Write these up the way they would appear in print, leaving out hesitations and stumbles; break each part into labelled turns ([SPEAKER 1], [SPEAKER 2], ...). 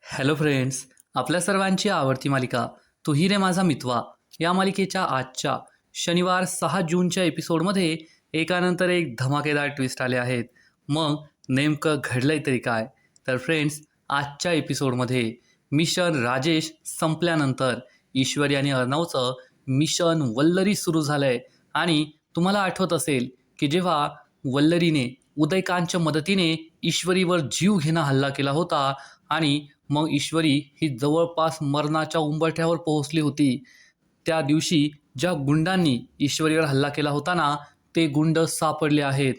[SPEAKER 1] Hello friends, आपल्या सर्वांची आवडती मालिका तू ही रे माझा मितवा या मालिकेच्या आजच्या शनिवार 6 जूनच्या एपिसोडमध्ये एकानंतर एक धमाकेदार ट्विस्ट आले आहेत. मग नेमकं घडलंय तरी काय? तर फ्रेंड्स, आजच्या एपिसोडमध्ये मिशन राजेश संपल्यानंतर ईश्वरी आणि अर्णवचं मिशन वल्लरी सुरू झालंय. आणि तुम्हाला आठवत असेल की जेव्हा वल्लरीने उदयकांतच्या मदतीने ईश्वरीवर जीव घेणा हल्ला केला होता आणि मग ईश्वरी ही जवळपास मरणाच्या उंबरठ्यावर पोहोचली होती. त्या दिवशी ज्या गुंडांनी ईश्वरीवर हल्ला केला होता ना, ते गुंड सापडले आहेत.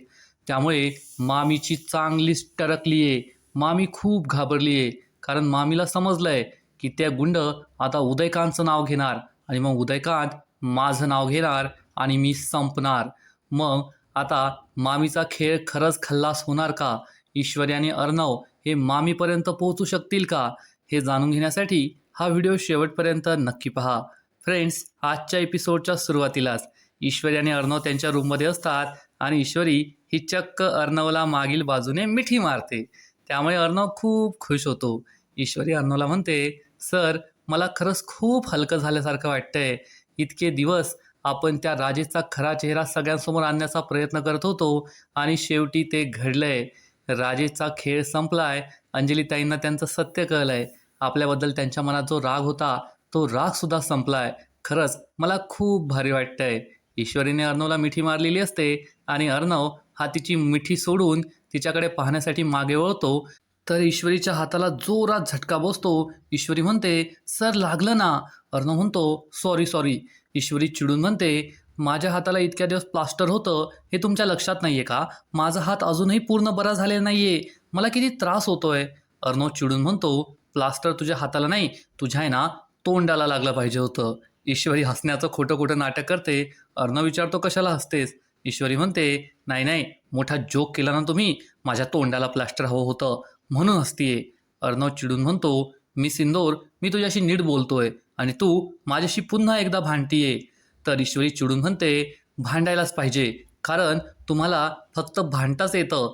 [SPEAKER 1] त्यामुळे मामीची चांगलीच टरकली आहे. मामी खूप घाबरली आहे, कारण मामीला समजलंय की त्या गुंड आता उदयकांतचं नाव घेणार आणि मग उदयकांत माझं नाव घेणार आणि मी संपणार. मग आता मामीचा खेळ खरंच खल्लास होणार का? ईश्वरी आणि अर्णव हे मामीपर्यंत पोहोचू शकतील का? हे जाणून घेण्यासाठी हा व्हिडिओ शेवटपर्यंत नक्की पहा. फ्रेंड्स, आजच्या एपिसोडच्या सुरुवातीलाच ईश्वरी आणि अर्णव त्यांच्या रूममध्ये असतात आणि ईश्वरी ही चक्क अर्णवला मागील बाजूने मिठी मारते. त्यामुळे अर्णव खूप खुश होतो. ईश्वरी अर्णवला म्हणते, सर, मला खरंच खूप हलकं झाल्यासारखं वाटतंय. इतके दिवस आपण त्या राजेशचा खरा चेहरा सगळ्यांसमोर आणण्याचा प्रयत्न करत होतो आणि शेवटी ते घडलंय. राजेशचा खेळ संपलाय. अंजलीताईंना त्यांचं सत्य कळलंय. आपल्याबद्दल त्यांच्या मनात जो राग होता तो रागसुद्धा संपलाय. खरंच मला खूप भारी वाटतंय. ईश्वरीने अर्णवला मिठी मारलेली असते आणि अर्णव हा तिची मिठी सोडून तिच्याकडे पाहण्यासाठी मागे वळतो. तर ईश्वरीच्या हाताला जोरात झटका बसतो. ईश्वरी म्हणते, सर, लागलं ना? अर्णव म्हणतो, सॉरी सॉरी. ईश्वरी चिडून म्हणते, माझ्या हाताला इतक्या दिवस प्लास्टर होतं हे तुमच्या लक्षात नाही आहे का? माझा हात अजूनही पूर्ण बरा झालेला नाही आहे. मला किती त्रास होतोय. अर्णव चिडून म्हणतो, प्लास्टर तुझ्या हाताला नाही, तुझ्या आहे ना तोंडाला लागलं पाहिजे होतं. ईश्वरी हसण्याचं खोटं खोटं नाटक करते. अर्णव विचारतो, कशाला हसतेस? ईश्वरी म्हणते, नाही नाही, मोठा जोक केला ना तुम्ही. माझ्या तोंडाला प्लास्टर हवं होतं म्हणून हसतीये. अर्णव चिडून म्हणतो, मी सिंदूर, मी तुझ्याशी नीट बोलतोय आणि तू माझ्याशी पुन्हा एकदा भांडतीये. तर ईश्वरी चिडून म्हणते, भांडायलाच पाहिजे, कारण तुम्हाला फक्त भांडताच येतं.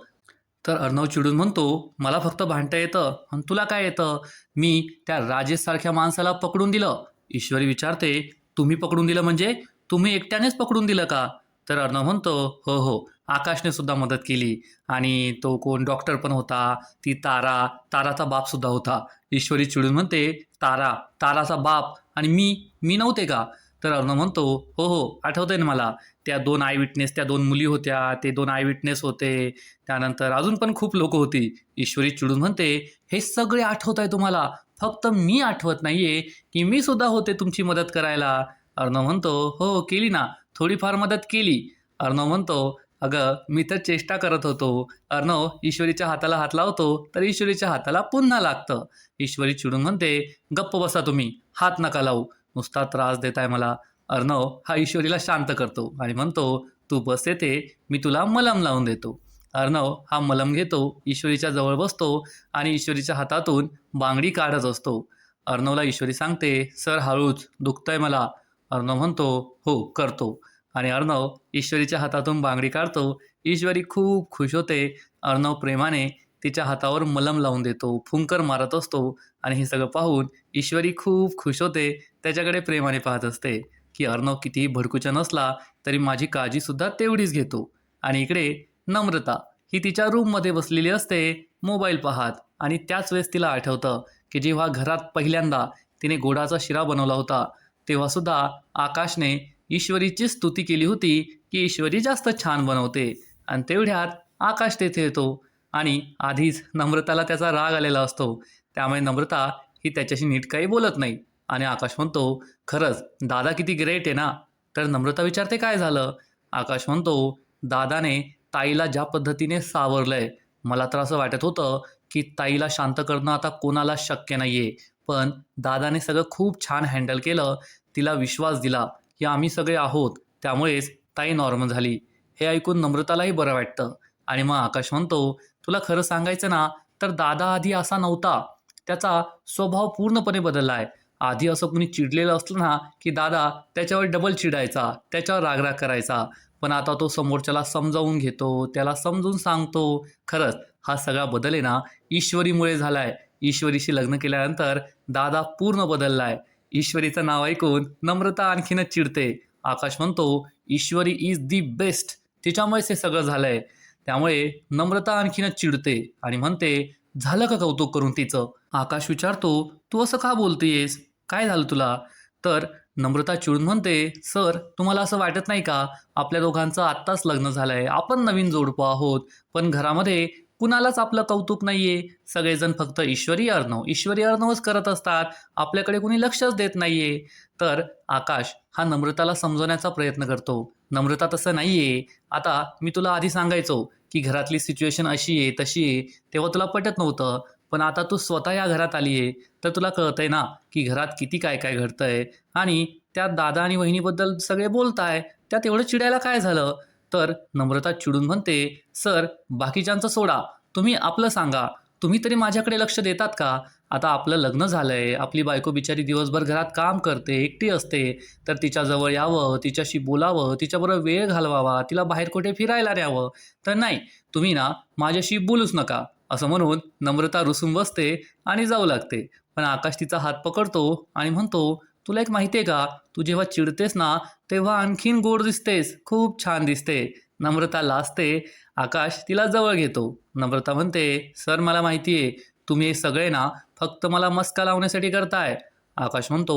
[SPEAKER 1] तर अर्णव चिडून म्हणतो, मला फक्त भांडता येतं आणि तुला काय येतं? मी त्या राजेशसारख्या माणसाला पकडून दिलं. ईश्वरी विचारते, तुम्ही पकडून दिलं म्हणजे? तुम्ही एकट्यानेच पकडून दिलं का? तर अर्णव म्हणतो, हो हो, आकाशने सुद्धा मदत केली. आणि तो कोण डॉक्टर पण होता, ती तारा, ताराचा बापसुद्धा होता. ईश्वरी चिडून म्हणते, तारा, ताराचा बाप आणि मी नव्हते का? तर अर्णव म्हणतो, हो हो, आठवतंय ना मला. त्या 2 आय विटनेस, त्या 2 मुली होत्या, ते 2 आय विटनेस होते. त्यानंतर अजून पण खूप लोक होती. ईश्वरी चिडून म्हणते, हे सगळे आठवत आहे तुम्हाला, फक्त मी आठवत नाहीये की मी सुद्धा होते तुमची मदत करायला. अर्णव म्हणतो, हो केली ना, थोडीफार मदत केली. अर्णव म्हणतो, अगं मी तर चेष्टा करत होतो. अर्णव ईश्वरीच्या हाताला हात लावतो तर ईश्वरीच्या हाताला पुन्हा लागतं. ईश्वरी चिडून म्हणते, गप्प बसा तुम्ही, हात नका लावू, नुसता त्रास देताय मला. अर्णव हा ईश्वरीला शांत करतो आणि म्हणतो, तू बस येते, मी तुला मलम लावून देतो. अर्णव हा मलम घेतो, ईश्वरीच्या जवळ बसतो आणि ईश्वरीच्या हातातून बांगडी काढत असतो. अर्णवला ईश्वरी सांगते, सर हळूच, दुखतंय मला. अर्णव म्हणतो, हो करतो. आणि अर्णव ईश्वरीच्या हातातून बांगडी काढतो. ईश्वरी खूप खुश होते. अर्णव प्रेमाने तिच्या हातावर मलम लावून देतो, फुंकर मारत असतो आणि हे सगळं पाहून ईश्वरी खूप खुश होते. त्याच्याकडे प्रेमाने पाहत असते की अर्णव कितीही भडकूचा नसला तरी माझी काळजीसुद्धा तेवढीच घेतो. आणि इकडे नम्रता ही तिच्या रूममध्ये बसलेली असते मोबाईल पाहत. आणि त्याच वेळेस तिला आठवतं की जेव्हा घरात पहिल्यांदा तिने गोडाचा शिरा बनवला होता तेव्हासुद्धा आकाशने ईश्वरीची स्तुती केली होती की ईश्वरी जास्त छान बनवते. आणि तेवढ्यात आकाश तेथे येतो आणि आधीच नम्रताला त्याचा राग आलेला असतो. त्यामुळे नम्रता ही त्याच्याशी नीट काही बोलत नाही. आणि आकाश म्हणतो, खरंच दादा किती ग्रेट आहे ना? तर नम्रता विचारते, काय झालं? आकाश म्हणतो, दादाने ताईला ज्या पद्धतीने सावरलंय, मला तर असं वाटत होतं की ताईला शांत करणं आता कोणालाच शक्य नाही आहे. पण दादाने सगळं खूप छान हँडल केलं. तिला विश्वास दिला की आम्ही सगळे आहोत, त्यामुळेच ताई नॉर्मल झाली. हे ऐकून नम्रतालाही बरं वाटतं. आणि मग आकाश म्हणतो, तुला खरं सांगायचं ना तर दादा आधी असा नव्हता. त्याचा स्वभाव पूर्णपणे बदलला आहे. आधी असं कुणी चिडलेलं असलं ना की दादा त्याच्यावर डबल चिडायचा, त्याच्यावर रागराग करायचा. पण आता तो समोरच्याला समजावून घेतो, त्याला समजून सांगतो. खरंच हा सगळा बदल आहे ना ईश्वरीमुळे झाला आहे. ईश्वरीशी लग्न केल्यानंतर दादा पूर्ण बदललाय. ईश्वरीचं नाव ऐकून नम्रता आणखीनच चिडते. आकाश म्हणतो, ईश्वरी इज दी बेस्ट, तिच्यामुळेच हे सगळं झालंय. त्यामुळे नम्रता आणखीनच चिडते आणि म्हणते, झालं का कौतुक करून तिचं? आकाश विचारतो, तू असं का बोलतेयस? काय झालं तुला? तर नम्रता चिडून म्हणते, सर तुम्हाला असं वाटत नाही का, आपल्या दोघांचं आत्ताच लग्न झालंय, आपण नवीन जोडपं आहोत, पण घरामध्ये कुणालाच आपलं कौतुक नाहीये. सगळेजण फक्त ईश्वरी अर्णवच करत असतात, आपल्याकडे कुणी लक्षच देत नाहीये. तर आकाश हा नम्रताला समजवण्याचा प्रयत्न करतो. नम्रता तसं नाहीये. आता मी तुला आधी सांगायचो की घरातली सिच्युएशन अशी आहे तशी आहे, तेव्हा तुला पटत नव्हतं. पण आता तू स्वतः या घरात आली आहे, तर तुला कळतंय ना की घरात किती काय काय घडतंय आणि त्यात दादा आणि वहिनीबद्दल सगळे बोलताय, त्यात एवढं चिडायला काय झालं? तर नम्रता चिडून म्हणते, सर बाकीच्यांचं सोडा, तुम्ही आपलं सांगा. तुम्ही तरी माझ्याकडे लक्ष देतात का? आता आपलं लग्न झालंय, आपली बायको बिचारी दिवसभर घरात काम करते, एकटी असते, तर तिच्याजवळ यावं, तिच्याशी बोलावं, तिच्याबरोबर वेळ घालवावा, तिला बाहेर कुठे फिरायला न्यावं. तर नाही, तुम्ही ना माझ्याशी बोलूच नका, असं म्हणून नम्रता रुसून बसते आणि जाऊ लागते. पण आकाश तिचा हात पकडतो आणि म्हणतो, तुला एक माहिती आहे का, तू जेव्हा चिडतेस ना तेव्हा आणखीन गोड दिसतेस, खूप छान दिसते. नम्रता लाजते. आकाश तिला जवळ घेतो. नम्रता म्हणते, सर मला माहिती आहे, तुम्ही हे सगळे ना फक्त मला मस्का लावण्यासाठी करताय. आकाश म्हणतो,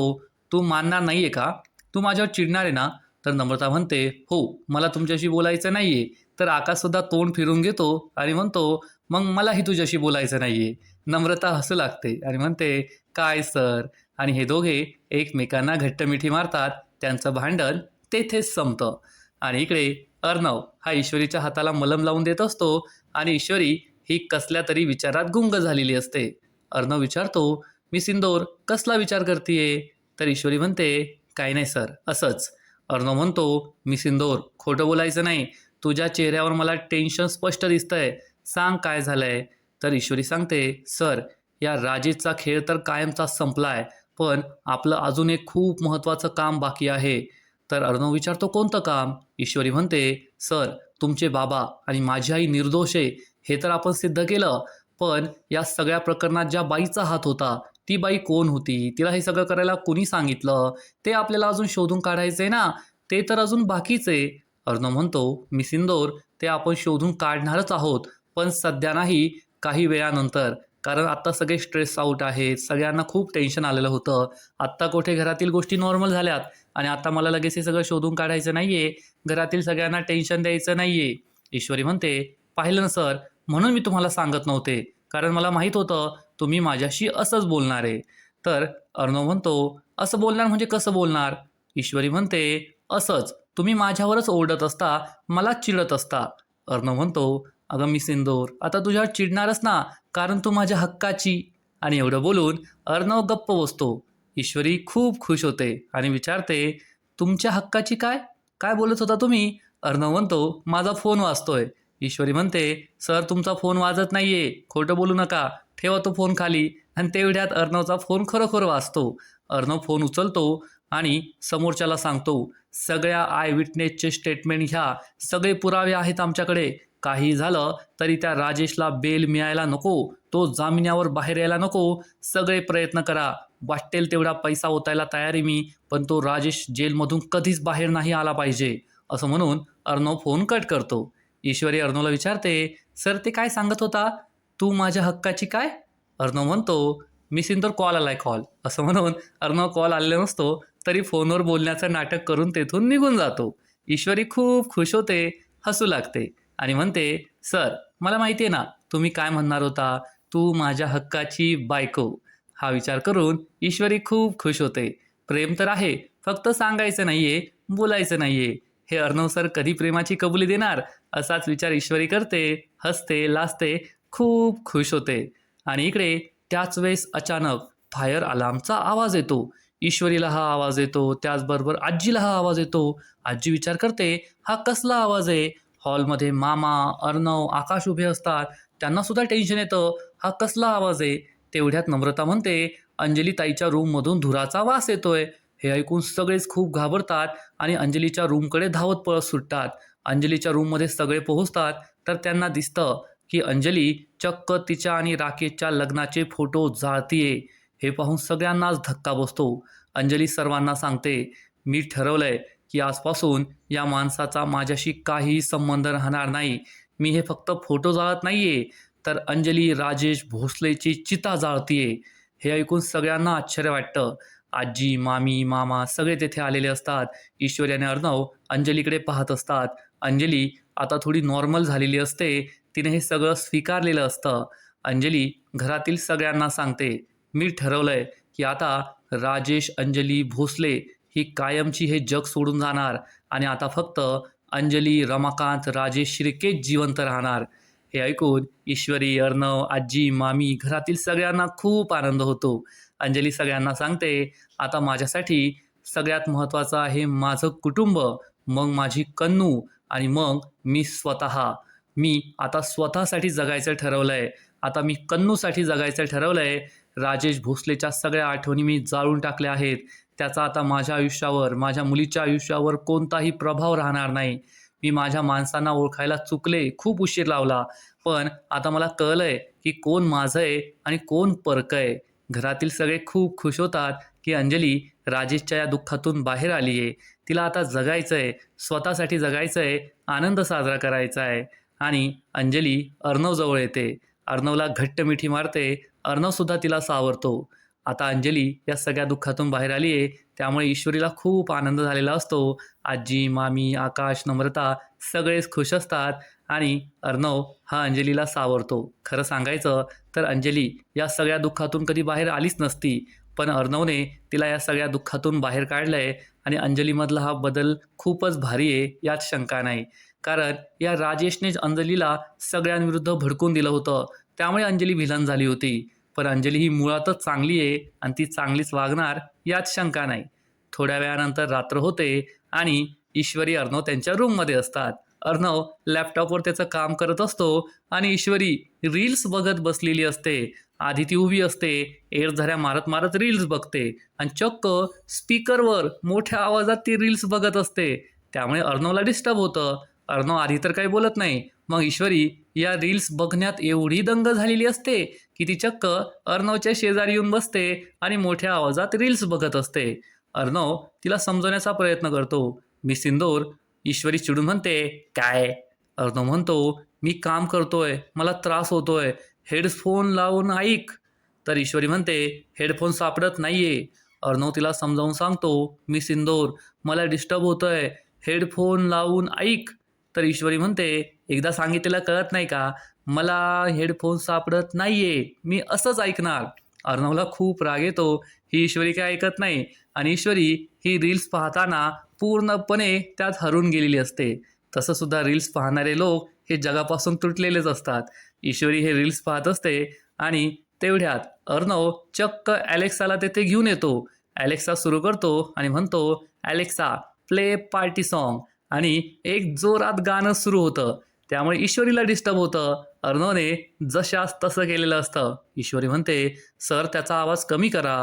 [SPEAKER 1] तू मानणार नाहीये का? तू माझ्यावर चिडणार आहे ना? तर नम्रता म्हणते, हो मला तुमच्याशी बोलायचं नाहीये. तर आकाशसुद्धा तोंड फिरून घेतो आणि म्हणतो, मग मलाही तुझ्याशी बोलायचं नाहीये. नम्रता हसू लागते आणि म्हणते, काय सर? आणि हे दोघे एकमेकांना घट्टमिठी मारतात. त्यांचं भांडण तेथेच संपतं. आणि इकडे अर्णव हा ईश्वरीच्या हाताला मलम लावून देत असतो आणि ईश्वरी ही कसल्या तरी विचारात गुंग झालेली असते. अर्णव विचारतो, मी सिंदूर कसला विचार करतीये? तर ईश्वरी म्हणते, काही नाही सर, असंच. अर्णव म्हणतो, मी सिंदूर खोटं बोलायचं नाही, तुझ्या चेहऱ्यावर मला टेन्शन स्पष्ट दिसतंय, सांग काय झालंय? तर ईश्वरी सांगते, सर या राजेशचा खेळ तर कायमचा संपलाय, पण आपलं अजून एक खूप महत्त्वाचं काम बाकी आहे. तर अर्णव विचारतो, कोणतं काम? ईश्वरी म्हणते, सर तुमचे बाबा आणि माझी आई निर्दोष आहे हे तर आपण सिद्ध केलं, पण या सगळ्या प्रकरणात ज्या बाईचा हात होता ती बाई कोण होती, तिला हे सगळं करायला कोणी सांगितलं, ते आपल्याला अजून शोधून काढायचंय ना, ते तर अजून बाकीच आहे. अर्णव म्हणतो, मी सिंदूर ते आपण शोधून काढणारच आहोत, पण सध्या नाही, काही वेळानंतर. कारण आत्ता सगळे स्ट्रेस आऊट आहेत, सगळ्यांना खूप टेन्शन आलेलं होतं. आत्ता कुठे घरातील गोष्टी नॉर्मल झाल्यात आणि आता मला लगेच हे सगळं शोधून काढायचं नाहीये, घरातील सगळ्यांना टेन्शन द्यायचं नाहीये. ईश्वरी म्हणते, पाहिलं ना सर, म्हणून मी तुम्हाला सांगत नव्हते, कारण मला माहीत होतं तुम्ही माझ्याशी असंच बोलणार आहे. तर अर्णव म्हणतो, असं बोलणार म्हणजे कसं बोलणार? ईश्वरी म्हणते, असंच, तुम्ही माझ्यावरच ओरडत असता, मलाच चिडत असता. अर्णव म्हणतो, अगं मी सिंदूर आता तुझ्यावर चिडणारच ना, कारण तू माझ्या हक्काची. आणि एवढं बोलून अर्णव गप्प बसतो. ईश्वरी खूप खुश होते आणि विचारते, तुमच्या हक्काची काय? काय बोलत होता तुम्ही? अर्णव म्हणतो, माझा फोन वाजतोय. ईश्वरी म्हणते, सर तुमचा फोन वाजत नाहीये, खोटं बोलू नका, ठेवा तो फोन खाली. आणि तेवढ्यात अर्णवचा फोन खरोखर वाजतो. अर्णव फोन उचलतो आणि समोरच्याला सांगतो, सगळ्या आय विटनेसचे स्टेटमेंट घ्या, सगळे पुरावे आहेत आमच्याकडे, काही झालं तरी त्या राजेशला बेल मिळायला नको, तो जामिनावर बाहेर यायला नको, सगळे प्रयत्न करा, वाटेल तेवढा पैसा ओतायला तयार आहे मी, पण तो राजेश जेलमधून कधीच बाहेर नाही आला पाहिजे, असं म्हणून अर्णव फोन कट करतो. ईश्वरी अर्णवला विचारते, सर ते काय सांगत होता, तू माझ्या हक्काची काय? अर्णव म्हणतो, मी सिंदूर कॉल आलाय कॉल, असं म्हणून अर्णव कॉल आलेला नसतो तरी फोनवर बोलण्याचं नाटक करून तेथून निघून जातो. ईश्वरी खूप खुश होते, हसू लागते आणि म्हणते, सर मला माहिती आहे ना तुम्ही काय म्हणणार होता, तू माझ्या हक्काची बायको. हा विचार करून ईश्वरी खूप खुश होते. प्रेम तर आहे, फक्त सांगायचं नाहीये, बोलायचं नाहीये. हे अर्णव सर कधी प्रेमाची कबुली देणार, असाच विचार ईश्वरी करते, हसते, लाजते, खूप खुश होते. आणि इकडे त्याच वेळेस अचानक फायर अलार्मचा आवाज येतो. ईश्वरीला हा आवाज येतो, त्याचबरोबर आजीला हा आवाज येतो. आजी विचार करते, हा कसला आवाज आहे? हॉलमध्ये मामा, अर्णव, आकाश उभे असतात, त्यांना सुद्धा टेन्शन येतं, हा कसला आवाज आहे? तेवढ्यात नम्रता म्हणते, अंजली ताईच्या रूममधून धुराचा वास येतोय. हे ऐकून सगळेच खूप घाबरतात आणि अंजलीच्या रूमकडे धावत पळत सुटतात. अंजलीच्या रूममध्ये सगळे पोहोचतात तर त्यांना दिसतं की अंजली चक्क तिच्या आणि राकेशच्या लग्नाचे फोटो जाळतीये. हे पाहून सगळ्यांनाच धक्का बसतो. अंजली सर्वांना सांगते, मी ठरवलंय की आजपासून या माणसाचा माझ्याशी काहीही संबंध राहणार नाही. मी हे फक्त फोटो जाळत नाहीये, तर अंजली राजेश भोसलेची चिता जाळतीये. हे ऐकून सगळ्यांना आश्चर्य वाटतं. आजी, मामी, मामा सगळे तेथे आलेले असतात. ईश्वरी आणि अर्णव अंजलीकडे पाहत असतात. अंजली आता थोडी नॉर्मल झालेली असते. तिने हे सगळं स्वीकारलेलं असतं. अंजली घरातील सगळ्यांना सांगते, मी ठरवलंय की आता राजेश अंजली भोसले ही कायमची हे जग सोडून जाणार आणि आता फक्त अंजली, रमाकांत, राजेश शिर्केच जिवंत राहणार. हे ऐकून ईश्वरी, अर्णव, आजी, मामी घरातील सगळ्यांना खूप आनंद होतो. अंजली सगळ्यांना सांगते, आता माझ्यासाठी सगळ्यात महत्त्वाचं आहे माझं कुटुंब, मग माझी कन्नू आणि मग मी स्वतः. मी आता स्वतःसाठी जगायचं ठरवलंय. आता मी कन्नूसाठी जगायचं ठरवलंय. राजेश भोसलेच्या सगळ्या आठवणी मी जाळून टाकल्या आहेत. त्याचा आता माझ्या आयुष्यावर, माझ्या मुलीच्या आयुष्यावर कोणताही प्रभाव राहणार नाही. मी माझ्या माणसांना ओळखायला चुकले, खूप उशीर लावला. पण आता मला कळलंय की कोण माझं आहे आणि कोण परकं आहे. घरातील सगळे खूप खुश होतात की अंजली राजेशच्या या दुःखातून बाहेर आली आहे. तिला आता जगायचं आहे, स्वतःसाठी जगायचं आहे, आनंद साजरा करायचा आहे. आणि अंजली अर्णवजवळ येते. अर्णवला घट्ट मिठी मारते. अर्णवसुद्धा तिला सावरतो. आता अंजली या सगळ्या दुःखातून बाहेर आली आहे, त्यामुळे ईश्वरीला खूप आनंद झालेला असतो. आजी, मामी, आकाश, नम्रता सगळेच खुश असतात आणि अर्णव हा अंजलीला सावरतो. खरं सांगायचं तर अंजली या सगळ्या दुःखातून कधी बाहेर आलीच नसती, पण अर्णवने तिला या सगळ्या दुःखातून बाहेर काढलं आहे आणि अंजलीमधला हा बदल खूपच भारी आहे, यात शंका नाही. कारण या राजेशनेच अंजलीला सगळ्यांविरुद्ध भडकून दिलं होतं, त्यामुळे अंजली व्हिलन झाली होती. पण अंजली ही मुळातच चांगली आहे आणि ती चांगलीच वागणार, यात शंका नाही. थोड्या वेळानंतर रात्र होते आणि ईश्वरी, अर्णव त्यांच्या रूममध्ये असतात. अर्णव लॅपटॉपवर त्याचं काम करत असतो आणि ईश्वरी रील्स बघत बसलेली असते. आधी ती उभी असते, एरझऱ्या मारत मारत रील्स बघते आणि चक्क स्पीकरवर मोठ्या आवाजात ती रील्स बघत असते. त्यामुळे अर्णवला डिस्टर्ब होतं. अर्णव आधी तर काही बोलत नाही. मग ईश्वरी या रील्स बघण्यात एवढी दंग झालेली असते की ती चक्क अर्णवच्या शेजारी येऊन बसते आणि मोठ्या आवाजात रील्स बघत असते. अर्णव तिला समजवण्याचा प्रयत्न करतो, मी सिंदूर. ईश्वरी चिडून म्हणते, काय? अर्णव म्हणतो, मी काम करतोय, मला त्रास होतोय, हेडफोन लावून ऐक. तर ईश्वरी म्हणते, हेडफोन सापडत नाहीये. अर्णव तिला समजावून सांगतो, मी सिंदूर, मला डिस्टर्ब होतोय, हेडफोन लावून ऐक. तर ईश्वरी म्हणते, एकदा सांगितलेलं कळत नाही का? मला हेडफोन सापडत नाहीये, मी असंच ऐकणार. अर्णवला खूप राग येतो. ही ईश्वरी काय ऐकत नाही आणि ईश्वरी ही रील्स पाहताना पूर्णपणे त्यात हरून गेलेली असते. तसंसुद्धा रील्स पाहणारे लोक हे जगापासून तुटलेलेच असतात. ईश्वरी हे रील्स पाहत असते आणि तेवढ्यात अर्णव चक्क ॲलेक्साला तेथे घेऊन येतो. ॲलेक्सा सुरू करतो आणि म्हणतो, ॲलेक्सा प्ले पार्टी सॉन्ग. आणि एक जोरात गाणं सुरू होतं. त्यामुळे ईश्वरीला डिस्टर्ब होतं. अर्णवने जशास तसं केलेलं असतं. ईश्वरी म्हणते, सर त्याचा आवाज कमी करा.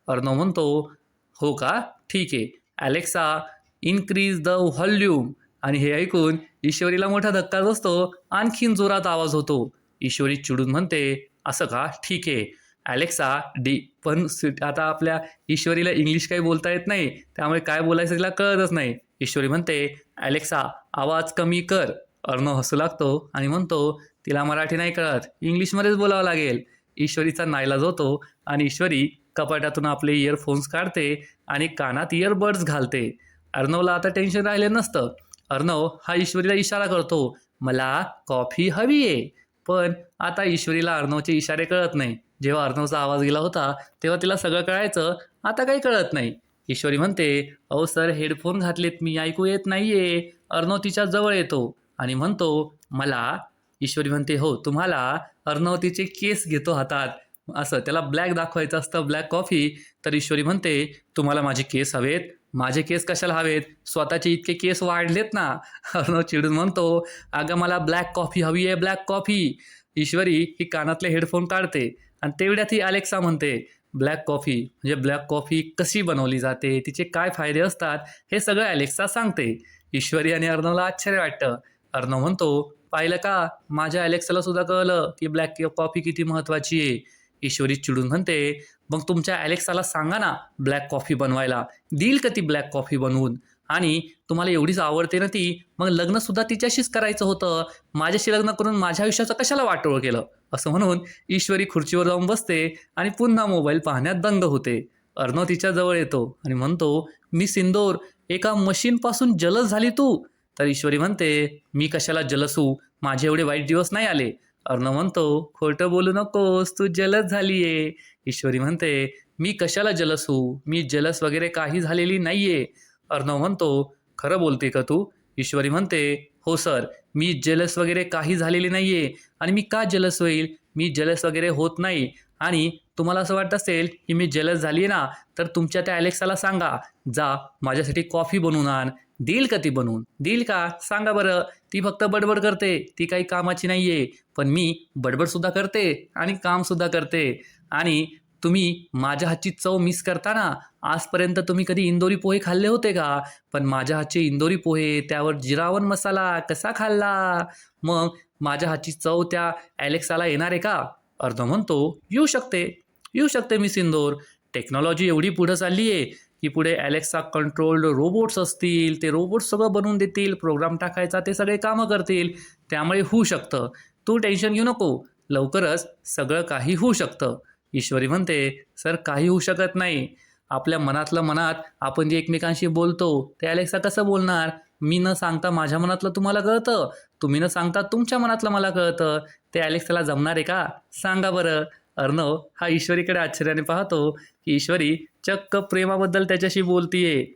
[SPEAKER 1] अर्णव म्हणतो, हो का, ठीक आहे. Alexa increase the volume. आणि हे ऐकून ईश्वरीला मोठा धक्का बसतो. आणखीन जोरात आवाज होतो. ईश्वरी चिडून म्हणते, असं का, ठीक आहे. Alexa D. पण आता आपल्या ईश्वरीला इंग्लिश काही बोलता येत नाही, त्यामुळे काय बोलायचं तिला कळतच नाही. ईश्वरी म्हणते, ॲलेक्सा आवाज कमी कर. अर्णव हसू लागतो आणि म्हणतो, तिला मराठी नाही कळत, इंग्लिशमध्येच बोलावं लागेल. ईश्वरीचा नाईलाज होतो आणि ईश्वरी कपाटातून आपले इयरफोन्स काढते आणि कानात इयरबड्स घालते. अर्णवला आता टेन्शन राहिलं नसतं. अर्णव हा ईश्वरीला इशारा करतो, मला कॉफी हवी आहे. पण आता ईश्वरीला अर्णवचे इशारे कळत नाही. जेव्हा अर्णवचा आवाज गेला होता तेव्हा तिला सगळं कळायचं, आता काही कळत नाही. ईश्वरी म्हणते, अहो सर हेडफोन घातलेत मी, ऐकू येत नाहीये. अर्णव तिच्या जवळ येतो आणि म्हणतो, मला. ईश्वरी म्हणते, हो तुम्हाला. अर्णव तिचे केस घेतो हातात, असं त्याला ब्लॅक दाखवायचं असतं, ब्लॅक कॉफी. तर ईश्वरी म्हणते, तुम्हाला माझे केस हवेत? माझे केस कशाला हवेत? स्वतःचे इतके केस वाढलेत ना. अर्णव चिडून म्हणतो, अगं मला ब्लॅक कॉफी हवी आहे, ब्लॅक कॉफी. ईश्वरी ही कानातले हेडफोन काढते आणि तेवढ्यात ही ॲलेक्सा म्हणते, ब्लॅक कॉफी म्हणजे ब्लॅक कॉफी कशी बनवली जाते, तिचे काय फायदे असतात, हे सगळं ॲलेक्सा सांगते. ईश्वरी आणि अर्णवला आश्चर्य वाटतं. अर्णव म्हणतो, पाहिलं का, माझ्या अलेक्साला सुद्धा कळलं की ब्लॅक कॉफी किती महत्त्वाची आहे. ईश्वरी चिडून म्हणते, मग तुमच्या अलेक्साला सांगा ना ब्लॅक कॉफी बनवायला, देईल का ती ब्लॅक कॉफी बनवून? आणि तुम्हाला एवढीच आवडते ना ती, मग लग्नसुद्धा तिच्याशीच करायचं होतं. माझ्याशी लग्न करून माझ्या आयुष्याचं कशाला वाटोळं केलं? असं म्हणून ईश्वरी खुर्चीवर जाऊन बसते आणि पुन्हा मोबाईल पाहण्यात दंग होते. अर्णव तिच्या जवळ येतो आणि म्हणतो, मी सिंदूर, एका मशीनपासून जलस झाली तू? तर ईश्वरी म्हणते, मी कशाला जलस होऊ, माझे एवढे वाईट दिवस नाही आले. अर्णव म्हणतो, खोटं बोलू नकोस, तू जलस झालीये. ईश्वरी म्हणते, मी कशाला जलस होऊ, मी जलस वगैरे काही झालेली नाहीये. अर्णव म्हणतो, खरं बोलते का तू? ईश्वरी म्हणते, हो सर, मी जलस वगैरे काही झालेली नाहीये. आणि मी का जलस होईल? मी जलस वगैरे होत नाही. आणि तुम्हाला असं वाटत असेल की मी जलस झाली ना, तर तुमच्या त्या अलेक्साला सांगा, जा माझ्यासाठी कॉफी बनवून आण. देईल का ती बनवून? देईल का? सांगा बरं. ती फक्त बडबड करते, ती काही कामाची नाहीये. पण मी बडबडसुद्धा करते आणि कामसुद्धा करते. आणि तुम्ही माझ्या हातची चव मिस करता ना. आजपर्यंत तुम्ही कधी इंदोरी पोहे खाल्ले होते का? पण माझ्या हातचे इंदोरी पोहे, त्यावर जिरावन मसाला कसा खाल्ला? मग माझ्या हातची चव त्या अलेक्साला येणार आहे का? अर्णव म्हणतो, येऊ शकते, येऊ शकते मी सिंदूर. टेक्नॉलॉजी एवढी पुढं चालली आहे की पुढे अलेक्सा कंट्रोल्ड रोबोट्स असतील, ते रोबोट सगळं बनवून देतील, प्रोग्राम टाकायचा ते सगळे कामं करतील. त्यामुळे होऊ शकतं. तू टेन्शन घेऊ नको, लवकरच सगळं काही होऊ शकतं. ईश्वरी म्हणते, सर काही होऊ शकत नाही. आपल्या मनातलं मनात आपण जे एकमेकांशी बोलतो ते अलेक्सा कसं बोलणार? मी न सांगता माझ्या मनातलं तुम्हाला कळतं, तुम्ही न सांगता तुमच्या मनातलं मला कळतं. ते अलेक्साला जमणार आहे का? सांगा बरं. अर्णव हा ईश्वरीकडे आश्चर्याने पाहतो की ईश्वरी चक्क प्रेमाबद्दल त्याच्याशी बोलतीये.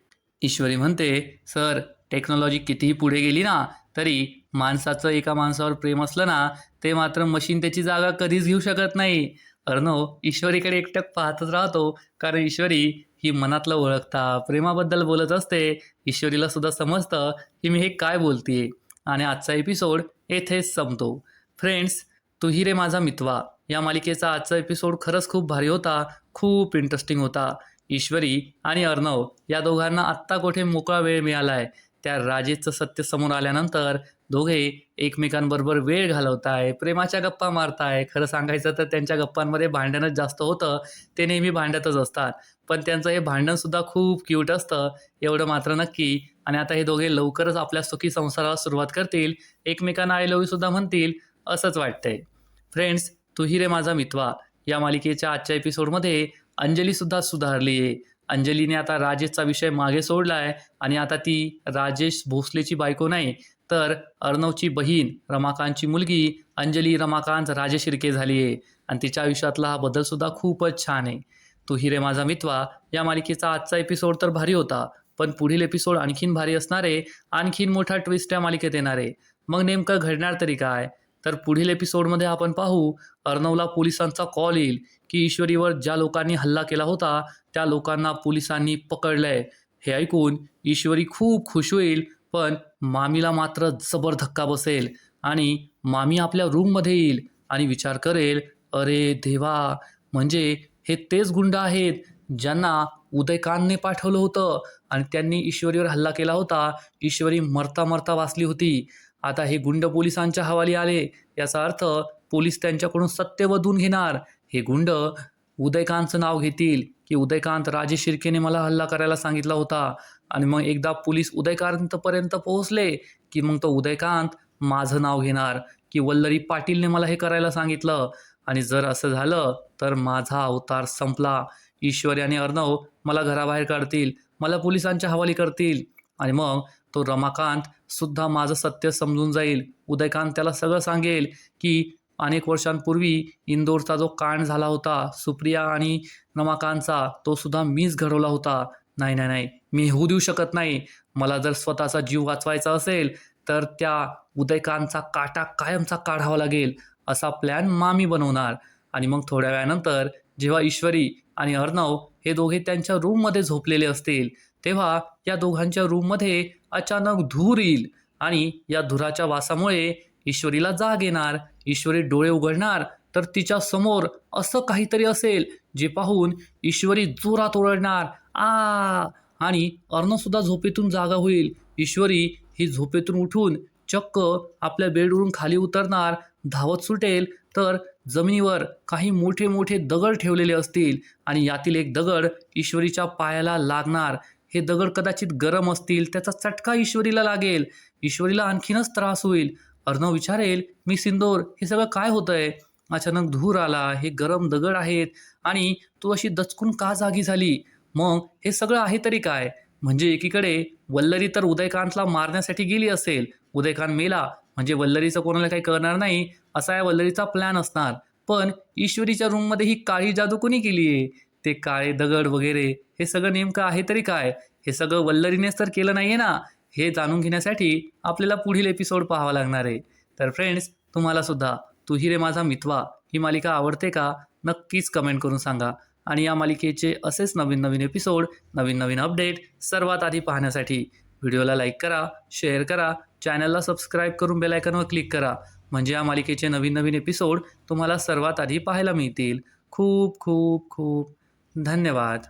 [SPEAKER 1] ईश्वरी म्हणते, सर, टेक्नॉलॉजी कितीही पुढे गेली ना, तरी माणसाचं एका माणसावर प्रेम असलं ना, ते मात्र मशीन त्याची जागा कधीच घेऊ शकत नाही. अर्णव ईश्वरीकडे एकटक पाहतच राहतो, कारण ईश्वरी ही मनातलं ओळखता प्रेमाबद्दल बोलत असते. ईश्वरीला सुद्धा समजतं की मी हे काय बोलतीये. आणि आजचा एपिसोड येथेच संपतो. फ्रेंड्स, तू ही रे माझा मितवा या मालिकेचा आजचा एपिसोड खरंच खूप भारी होता, खूप इंटरेस्टिंग होता. ईश्वरी आणि अर्णव या दोघांना आत्ता कुठे मोकळा वेळ मिळालाय. त्या राजेचं सत्य समोर आल्यानंतर दोघे एकमेकांबरोबर वेळ घालवताय, प्रेमाच्या गप्पा मारताय. खरं सांगायचं तर त्यांच्या गप्पांमध्ये भांडणच जास्त होतं. ते नेहमी भांडतच असतात. पण त्यांचं हे भांडणसुद्धा खूप क्यूट असतं, एवढं मात्र नक्की. आणि आता हे दोघे लवकरच आपल्या सुखी संसाराला सुरुवात करतील, एकमेकांना आय लव्ह यू सुद्धा म्हणतील, असंच वाटतंय. फ्रेंड्स, तू ही रे माझा मितवा या मालिकेच्या आजच्या एपिसोडमध्ये अंजलीसुद्धा सुधारली आहे. अंजलीने आता राजेशचा विषय मागे सोडला आहे आणि आता ती राजेश भोसलेची बायको नाही, तर अर्णवची बहीण रमाकांतची मुलगी अंजली रमाकांत राजेश शिर्के झाली आहे. आणि तिच्या आयुष्यातला हा बदलसुद्धा खूपच छान आहे. तू ही रे माझा मितवा या मालिकेचा आजचा एपिसोड तर भारी होता, पण पुढील एपिसोड आणखीन भारी असणार आहे. आणखीन मोठा ट्विस्ट या मालिकेत येणार आहे. मग नेमकं घडणार तरी काय? तर पुढील एपिसोडमध्ये आपण पाहू, अर्णवला पोलिसांचा कॉल येईल की ईश्वरीवर ज्या लोकांनी हल्ला केला होता त्या लोकांना पोलिसांनी पकडलंय. हे ऐकून ईश्वरी खूप खुश होईल, पण मामीला मात्र जबर धक्का बसेल. आणि मामी आपल्या रूममध्ये येईल आणि विचार करेल, अरे देवा, म्हणजे हे तेच गुंड आहेत ज्यांना उदयकांतने पाठवलं होतं आणि त्यांनी ईश्वरीवर हल्ला केला होता. ईश्वरी मरता मरता वाचली होती. आता हे गुंड पोलिसांच्या हवाली आले, याचा अर्थ पोलीस त्यांच्याकडून सत्य वधून घेणार. हे गुंड उदयकांतचं नाव घेतील की उदयकांत राजे शिर्केने मला हल्ला करायला सांगितला होता. आणि मग एकदा पोलीस उदयकांतपर्यंत पोहोचले की मग तो उदयकांत माझं नाव घेणार की वल्लरी पाटीलने मला हे करायला सांगितलं. आणि जर असं झालं तर माझा अवतार संपला. ईश्वरी आणि अर्णव मला घराबाहेर काढतील, मला पोलिसांच्या हवाली करतील. आणि मग तो रमाकांत सुद्धा माझं सत्य समजून जाईल. उदयकांत त्याला सगळं सांगेल की अनेक वर्षांपूर्वी इंदोरचा जो कांड झाला होता सुप्रिया आणि रमाकांतचा, तो सुद्धा मीच घडवला होता. नाही नाही नाही, मी होऊ देऊ शकत नाही. मला जर स्वतःचा जीव वाचवायचा असेल तर त्या उदयकांतचा काटा कायमचा काढावा लागेल, असा प्लॅन मामी बनवणार. आणि मग थोड्या वेळानंतर जेव्हा ईश्वरी आणि अर्णव हे दोघे त्यांच्या रूममध्ये झोपलेले असतील, तेव्हा या दोघांच्या रूममध्ये अचानक धूर येईल. आणि या धुराच्या वासामुळे ईश्वरीला जाग येणार. ईश्वरी डोळे उघडणार तर तिच्या समोर असं काहीतरी असेल जे पाहून ईश्वरी जोरात ओरडणार, आ. आणि अर्णव सुद्धा झोपेतून जागा होईल. ईश्वरी ही झोपेतून उठून चक्क आपल्या बेडवरून खाली उतरणार, धावत सुटेल, तर जमिनीवर काही मोठे मोठे दगड ठेवलेले असतील आणि यातील एक दगड ईश्वरीच्या पायाला लागणार. हे दगड कदाचित गरम असतील, त्याचा चटका ईश्वरीला लागेल. ईश्वरीला आणखीनच त्रास होईल. अर्णव विचारेल, मी सिंदूर, हे सगळं काय होतंय? अचानक धूर आला, हे गरम दगड आहेत आणि तू अशी दचकून का जागी झाली? मग हे सगळं आहे तरी काय? म्हणजे एकीकडे वल्लरी तर उदयकांतला मारण्यासाठी गेली असेल. उदयकांत मेला म्हणजे वल्लरीचं कोणाला काही कळणार नाही, असा या वल्लरीचा प्लॅन असणार. पण ईश्वरीच्या रूममध्ये ही काळी जादू कोणी केली आहे? ते काळे दगड वगैरे हे सगळं नेमकं आहे तरी काय? हे सगळं वल्लरीनेच तर केलं नाहीये ना? हे जाणून घेण्यासाठी आपल्याला पुढील एपिसोड पाहावा लागणार आहे. तर फ्रेंड्स, तुम्हाला सुद्धा तू ही रे माझा मितवा ही मालिका आवडते का? नक्कीच कमेंट करून सांगा. आणि या मालिकेचे असेच नवीन नवीन एपिसोड, नवीन नवीन अपडेट सर्वात आधी पाहण्यासाठी व्हिडिओला लाईक करा, शेअर करा, चॅनलला सबस्क्राईब करून बेल आयकॉनवर क्लिक करा. म्हणजे या मालिकेचे नवीन नवीन एपिसोड तुम्हाला सर्वात आधी पाहायला मिळतील. खूप खूप खूप धन्यवाद.